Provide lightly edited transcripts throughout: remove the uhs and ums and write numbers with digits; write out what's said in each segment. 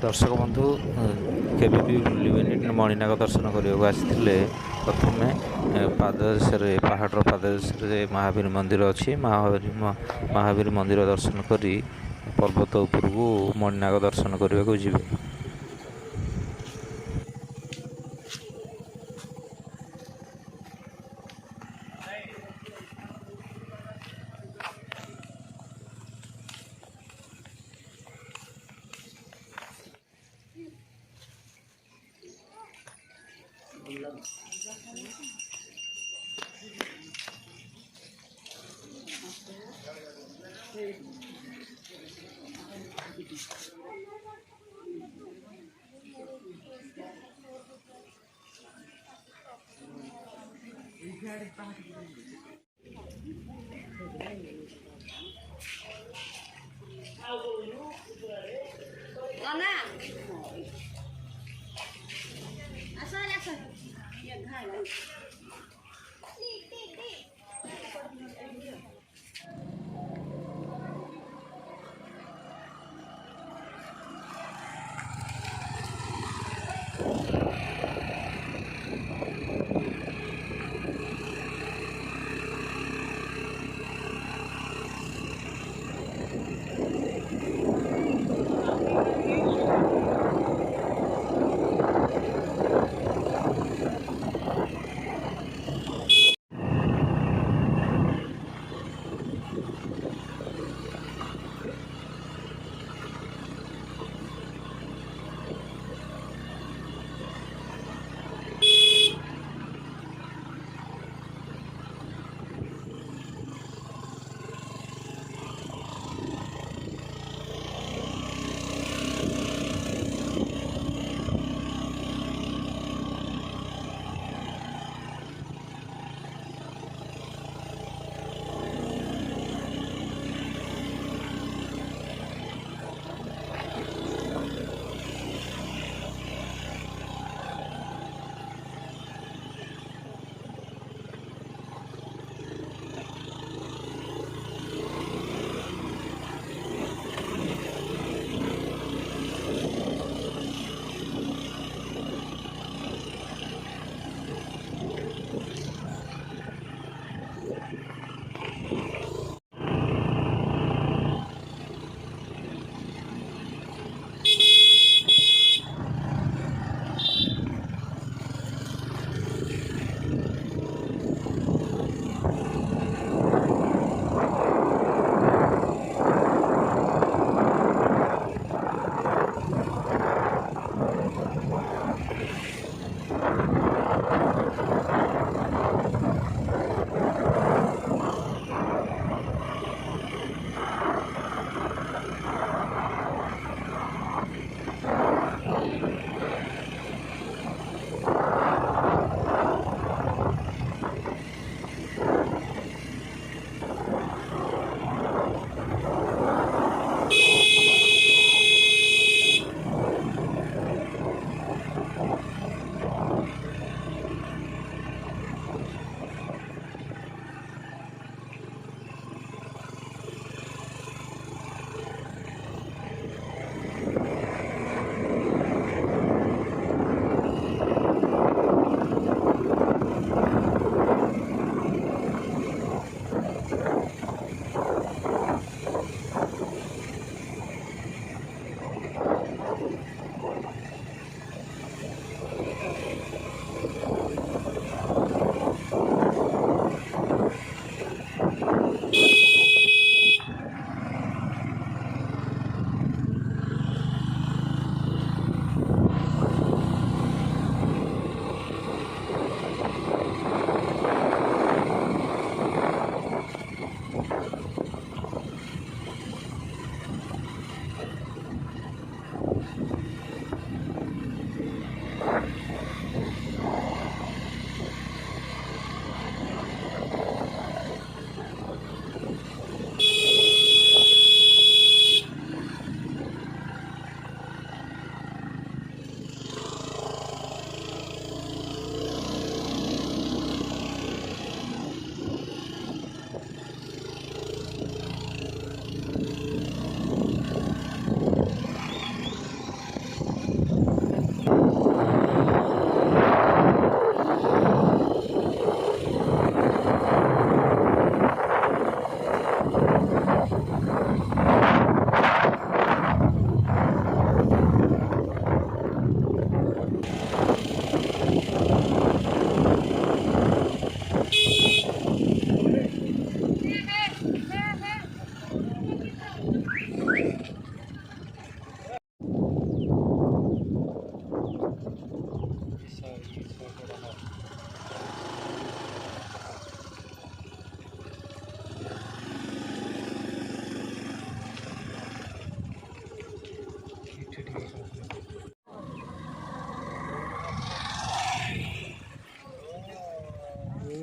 दर्शक बंधु केवे भी भूलिबेनि मणिनाग दर्शन करने आसी प्रथमे पाददेश पहाड़ पाददेश महावीर मंदिर अच्छी महावीर मंदिर दर्शन करी पर्वत उपरकू मणिनाग दर्शन करने को जी।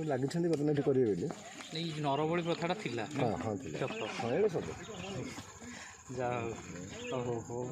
ଲାଗିଛନ୍ତି ବର୍ତ୍ତମାନ ଏଠି କରିବେ ବୋଲି ଏଇ ନରବଳି ପ୍ରଥାଟା ଥିଲା। ହଁ ହଁ ଥିଲା ହଁ ଏଇଟା ସବୁ ଯାହା ହଉ ହଉ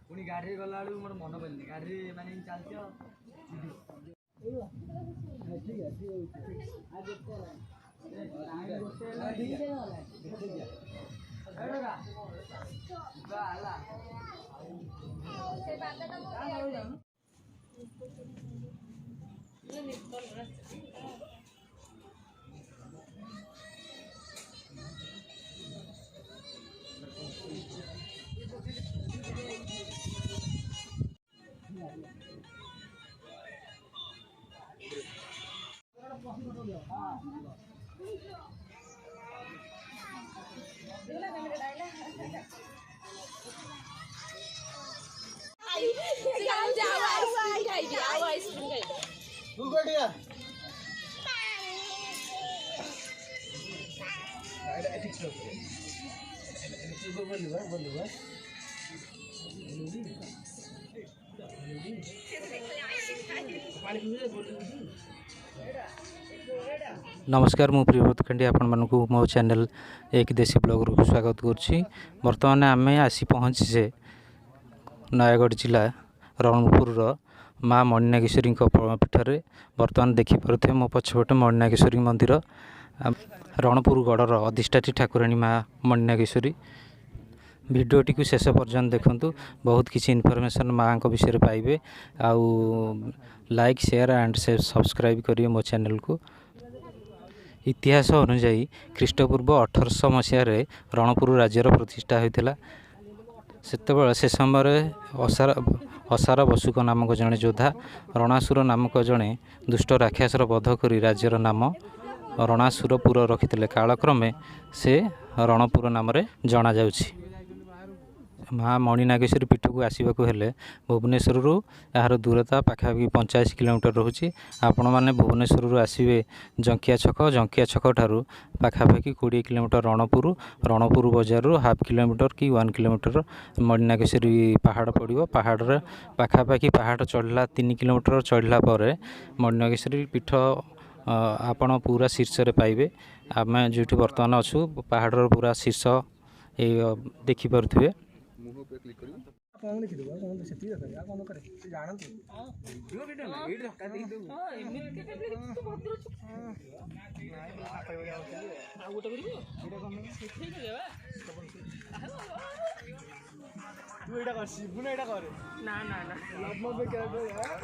ପୁଣି ଗାଡ଼ିରେ ଗଲା ବେଳକୁ ମୋର ମନ ପଡ଼ିନି ଗାଡ଼ିରେ ମାନେ ଚାଲିଛ नमस्कार मु प्रियव्रत खंडी आपण मानकु मो चैनल एक देशी ब्लॉग रु स्वागत करुच्ची। बर्तमान आम आसी पहुँचे नयागढ़ जिला रणपुर माँ मणिनागेश्वरी पीठरे। बर्तमान देखिपे मो पछपटे मणिनागेश्वरी मंदिर रणपुर गढ़र अधिष्ठात्री ठाकुराणी माँ मणिनागेश्वरी। भिडियोटी को शेष पर्यंत देखंतु बहुत किसी इनफॉरमेशन माँ को विषय पाइबे। आउ लाइक शेयर एंड सब्सक्राइब करिए मो चैनल को। इतिहास अनुजाई ख्रीष्टपूर्व 1800 मसीह रणपुर राज्यर प्रतिष्ठा होता। से समय असार बसुक नामक जड़े योद्धा रणासुर नामक जड़े दुष्ट राक्षसर वध कर राज्यर नाम रणासुरपुर रखिते। कालक्रमे से रणपुर नाम जना जाउछि। माँ मणिनागेश्वरी पीठ को आसवाक हेले भुवनेश्वर यार दूरता पाखापाखि 85 किलोमीटर रोचे। आपण मैंने भुवनेश्वर आसवे जंकिया छक ठारू पाखापाखि 20 किलोमीटर रणपुर। रणपुर बजार हाफ किलोमीटर कि 1 किलोमीटर मणिनागेश्वरी पहाड़ पड़ो। पहाड़ पाखापाखि पहाड़ चढ़ला 3 किलोमीटर चढ़ला पर मणिनागेश्वरी पीठ आपण पूरा शीर्ष पाइबे। आम जो बर्तमान अच्छू पहाड़ पूरा शीर्ष देखिपे।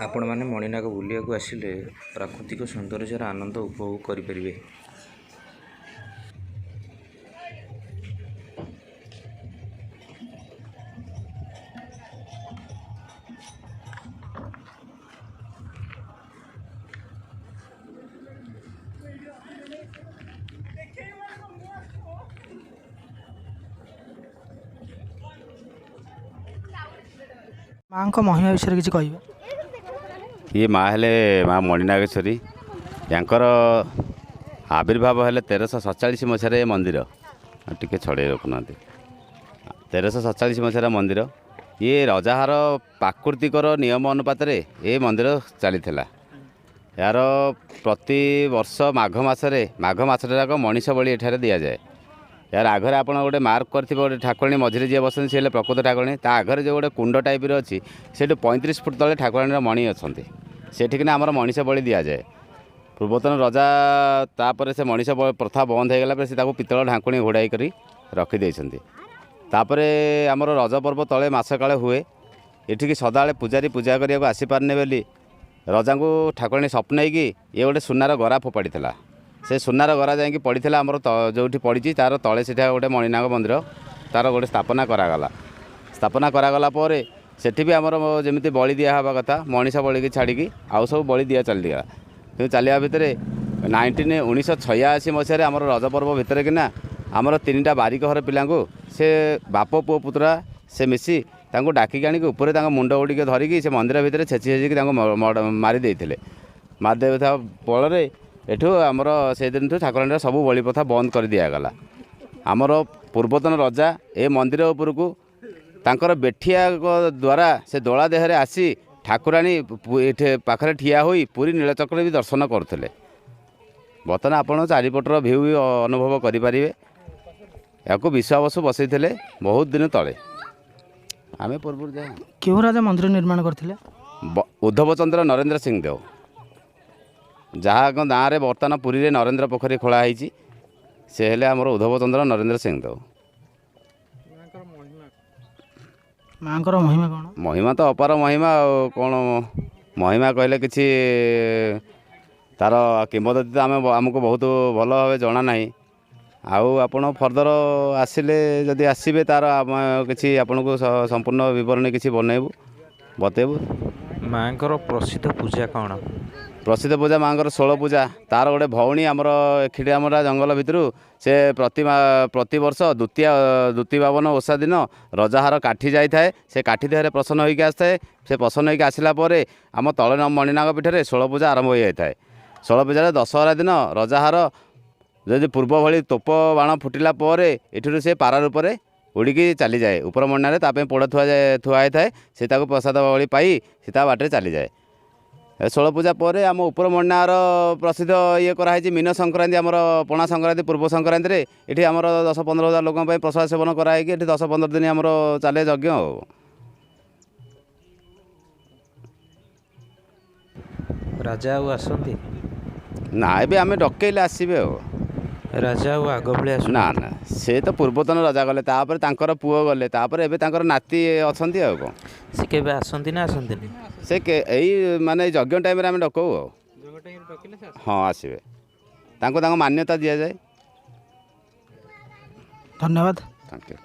आपण मैंने मणिनाग बुलिया आसिले प्राकृतिक सौंदर्यर आनंद उपभोग करें। माँ को महिमा विषय किसी कह ये माँ हेले माँ मणिनागेश्वरी यांकर आविर्भाव हेले 1347 मसीह मंदिर टिके छड़े रखुना 1347 मसीह मंदिर ये रजार प्राकृतिकर नियम अनुपात ये मंदिर चली यार प्रति वर्ष माघ मसरे मनीष बलि एठारे दि जाए। यार आगे आप गोटे मार्क करते गोटे ठाकुराणी मझे जी बस सी प्रकृत ठाकुराणी ता आगे जो गोटे कुंड टाइप अच्छी से 35 फुट तले ठाकुराणी मणि अच्छा सेठिकना आमर मनीष बलि दि जाए। पूर्वतन रजा तापर से मनीष प्रथा बंद हो गला से पितल ढांकुणी घोड़ाई कर रखिदे। तापर आमर रज पर्व तले मस काले हुए एठिकी सदा पूजारी पूजा करने को आसीपारने बोली रजाଙ୍କୁ ठाकुराणी स्वप्नैकी ये गोटे सुनार गरा फोपाड़ी से सुनार गरा जाकि पड़ा आमर जो पड़ी तार तले से गोटे मणिनाग मंदिर तार गोटे स्थापना करागला स्थापना करागला सेठी भी आमर जमी बलि दिया हवा कथा मनीष बलि की छाड़ी आउ सब बलि दिया चलिगला कि चलिया भितर 1986 मसीह आमर रज पर्व भितर किना आमर 3टा बारिक घर पिला से बाप पुओ पुतरा से मिसी डाकिक आनिक ऊपर मुंड गुड़िक धरिकी से मंदिर भितर छेची छेचिक मारिदे मारिदे फल एठू आमर से दिन ठाकुराणी सब बलि प्रथा बंद कर दिगला आमर पूर्वतन रजा ए मंदिर उपरकू तांकर बेठिया द्वारा से दोला देहरे आसी ठाकुराणी पाखरे ठिया होई पूरी नीलचक्र भी दर्शन करते बर्तमान आपण चारिपटर भ्यू भी अनुभव करें या विश्वास बसई बहुत दिन तले आम पूर्व क्यों राजा मंदिर निर्माण करते उद्धव चंद्र नरेंद्र सिंह देव जहाँ गाँव में बर्तमान पुरी नरेंद्र पोखरी खोलाई से हेले आमर उद्धव चंद्र नरेंद्र सिंह देव माँकर महिमा कौन महिमा तो अपार महिमा कौन महिमा कहले किसी तार किंवदंती तो आमको बहुत भल भाव जना ना आउ आपण फर्दर आसिले जदि आसबे तार किसी आपन को संपूर्ण विवरणी किसी बनइबू बतेबू माँकर प्रसिद्ध पूजा कौन प्रसिद्ध पूजा माँकर 16 पूजा तार गोटे भौणी आमर खिड़ामरा जंगल भितर से प्रति वर्ष द्वितीय बावन ओषा दिन रजाहार काठी जाए से काठी देहरे प्रसन्न होकर आसता है से प्रसन्न होकर आसला आम तले मणिनाग पीठे 16 पूजा आरंभ हो जाए 16 पूजा दशहरा दिन रजाहार जदि पूर्व भली तोप बाण फुटिला एठू से पारा रूप में उड़िकी चली जाए ऊपर मणिनारे तापे पोड़ थुआ होता है से प्रसाद भली पाई से बाटे चली जाए 16 पूजा पर आम उपर मणिनार प्रसिद्ध ये कराई मीन संक्रांति आमर पणा संक्रांति पूर्व संक्रांति ये आमर 10-15 हज़ार लोक प्रसाद सेवन कराई 10-15 दिन आमर चले यज्ञ राजा आसती ना ए आम डकैले आसबे राजा आग भाई ना ना से तो पूर्वतन राजा गले तापर तांकर पुओ गले तापर एबे तांकर नाती अछंती आ को से केबे आसंती ना आसंती से एई माने यज्ञ टाइम रे आम डकौ हाँ आसबे तांको मान्यता दिया जाए धन्यवाद थैंक यू।